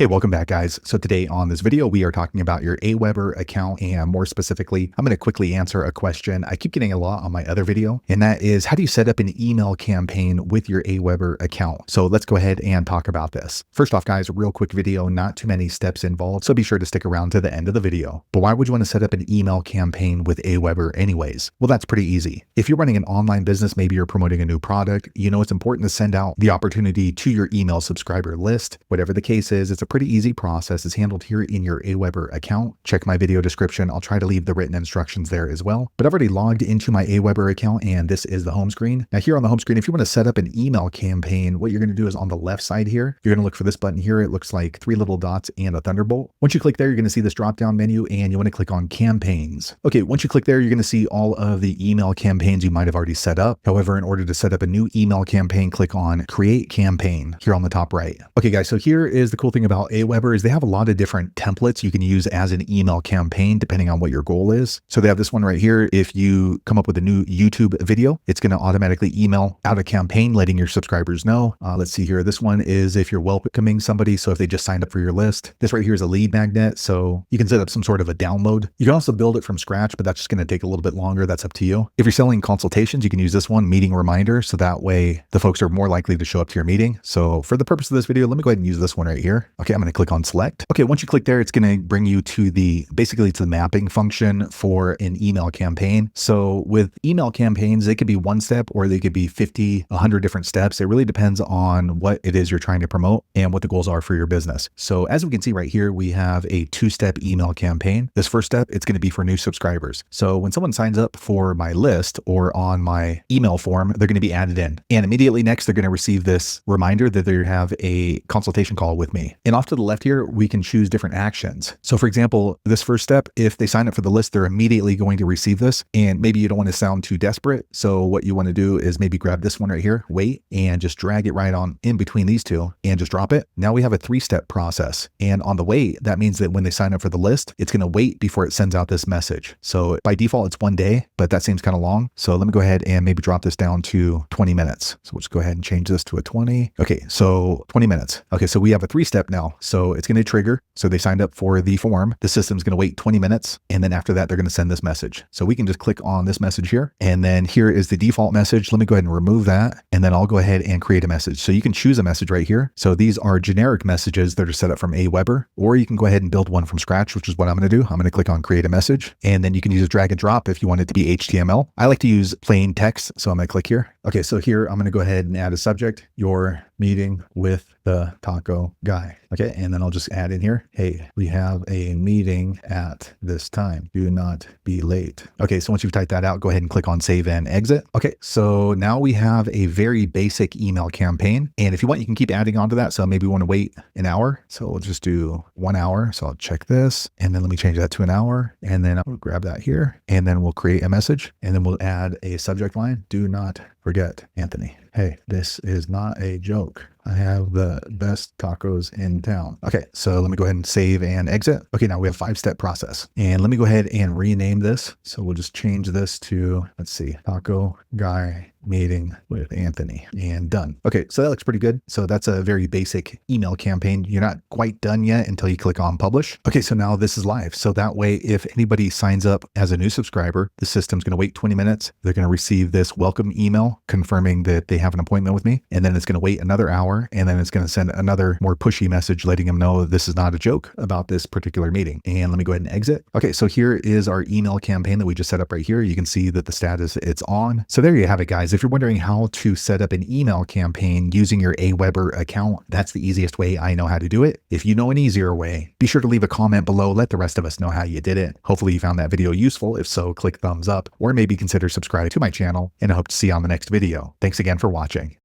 Hey, welcome back, guys. So today on this video, we are talking about your AWeber account, and more specifically, I'm going to quickly answer a question I keep getting a lot on my other video, and that is, how do you set up an email campaign with your AWeber account? So let's go ahead and talk about this. First off, guys, real quick video, not too many steps involved, so be sure to stick around to the end of the video. But why would you want to set up an email campaign with AWeber anyways? Well, that's pretty easy. If you're running an online business, maybe you're promoting a new product, you know it's important to send out the opportunity to your email subscriber list. Whatever the case is, it's a pretty easy process. It's handled here in your AWeber account. Check my video description. I'll try to leave the written instructions there as well. But I've already logged into my AWeber account, and this is the home screen. Now here on the home screen, if you want to set up an email campaign, what you're going to do is on the left side here, you're going to look for this button here. It looks like 3 little dots and a thunderbolt. Once you click there, you're going to see this drop-down menu, and you want to click on campaigns. Okay, once you click there, you're going to see all of the email campaigns you might have already set up. However, in order to set up a new email campaign, click on create campaign here on the top right. Okay, guys, so here is the cool thing about AWeber is they have a lot of different templates you can use as an email campaign depending on what your goal is. So they have this one right here. If you come up with a new YouTube video, it's going to automatically email out a campaign letting your subscribers know. Let's see here. This one is if you're welcoming somebody. So if they just signed up for your list. This right here is a lead magnet. So you can set up some sort of a download. You can also build it from scratch, but that's just going to take a little bit longer. That's up to you. If you're selling consultations, you can use this one, meeting reminder. So that way the folks are more likely to show up to your meeting. So for the purpose of this video, let me go ahead and use this one right here. Okay, I'm going to click on select. Okay, once you click there, it's going to bring you to basically to the mapping function for an email campaign. So with email campaigns, they could be one step or they could be 50, 100 different steps. It really depends on what it is you're trying to promote and what the goals are for your business. So as we can see right here, we have a 2-step email campaign. This first step, it's going to be for new subscribers. So when someone signs up for my list or on my email form, they're going to be added in. And immediately next, they're going to receive this reminder that they have a consultation call with me. And off to the left here, we can choose different actions. So for example, this first step, if they sign up for the list, they're immediately going to receive this, and maybe you don't want to sound too desperate. So what you want to do is maybe grab this one right here, wait, and just drag it right on in between these two and just drop it. Now we have a 3-step process. And on the wait, that means that when they sign up for the list, it's going to wait before it sends out this message. So by default, it's 1 day, but that seems kind of long. So let me go ahead and maybe drop this down to 20 minutes. So we'll just go ahead and change this to a 20. Okay, so 20 minutes. Okay, so we have a 3-step now. So it's going to trigger. So they signed up for the form. The system's going to wait 20 minutes. And then after that, they're going to send this message. So we can just click on this message here. And then here is the default message. Let me go ahead and remove that. And then I'll go ahead and create a message. So you can choose a message right here. So these are generic messages that are set up from AWeber, or you can go ahead and build one from scratch, which is what I'm going to do. I'm going to click on create a message. And then you can use drag and drop if you want it to be HTML. I like to use plain text. So I'm going to click here. Okay, so here I'm going to go ahead and add a subject, your meeting with the taco guy. Okay, and then I'll just add in here, hey, we have a meeting at this time. Do not be late. Okay, so once you've typed that out, go ahead and click on save and exit. Okay, so now we have a very basic email campaign. And if you want, you can keep adding on to that. So maybe we want to wait an hour. So we'll just do 1 hour. So I'll check this, and then let me change that to an hour. And then I'll grab that here, and then we'll create a message, and then we'll add a subject line. Do not forget, Anthony. Hey, this is not a joke. I have the best tacos in town. Okay, so let me go ahead and save and exit. Okay, now we have a 5-step process. And let me go ahead and rename this. So we'll just change this to, let's see, Taco Guy Meeting with Anthony, and done. Okay, so that looks pretty good. So that's a very basic email campaign. You're not quite done yet until you click on publish. Okay, so now this is live. So that way, if anybody signs up as a new subscriber, the system's going to wait 20 minutes. They're going to receive this welcome email confirming that they have an appointment with me. And then it's going to wait another hour. And then it's going to send another more pushy message letting them know this is not a joke about this particular meeting. And let me go ahead and exit. Okay, so here is our email campaign that we just set up right here. You can see that the status, it's on. So there you have it, guys. If you're wondering how to set up an email campaign using your AWeber account, that's the easiest way I know how to do it. If you know an easier way, be sure to leave a comment below. Let the rest of us know how you did it. Hopefully you found that video useful. If so, click thumbs up, or maybe consider subscribing to my channel, and I hope to see you on the next video. Thanks again for watching.